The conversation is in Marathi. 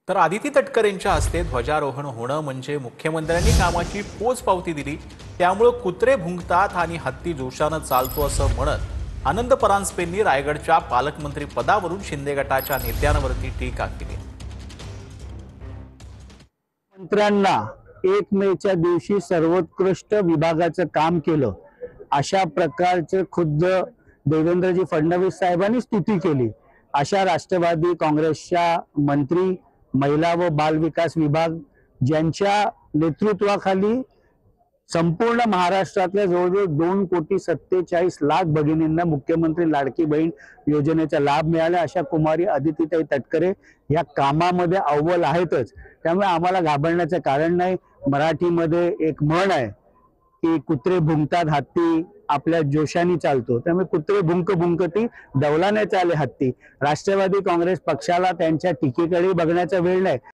तर आदिती तटकरेंच्या हस्ते ध्वजारोहण होणं म्हणजे मुख्यमंत्र्यांनी कामाची पोचपावती दिली। त्यामुळे कुत्रे भुंकतात आणि हत्ती जोशानं चालतो असं म्हणत आनंद परांजपेंनी रायगडच्या पालकमंत्री पदावरून शिंदे गटाच्या नेत्यांवरती टीका केली। मंत्र्यांना 1 मेच्या दिवशी सर्वोत्कृष्ट विभागाचं काम केलं अशा प्रकारचे खुद्द देवेंद्रजी फडणवीस साहेबांनी स्तुती केली। अशा राष्ट्रवादी काँग्रेसच्या मंत्री महिला व बाल विकास विभाग ज्यांच्या नेतृत्वाखाली संपूर्ण महाराष्ट्रातल्या जवळजवळ 2,47,00,000 भगिनींना मुख्यमंत्री लाडकी बहीण योजनेचा लाभ मिळाला अशा कुमारी अदितीताई तटकरे या कामामध्ये अव्वल आहेतच। त्यामुळे आम्हाला घाबरण्याचं कारण नाही। मराठीमध्ये एक म्हण आहे की कुत्रे भुंकतात हत्ती आपल्या जोशाने चालतो। त्यामुळे कुत्रे भुंक भुंकती दौलाने चाले हत्ती। राष्ट्रवादी काँग्रेस पक्षाला त्यांच्या टीकेकडे बघण्याचा वेळ नाही।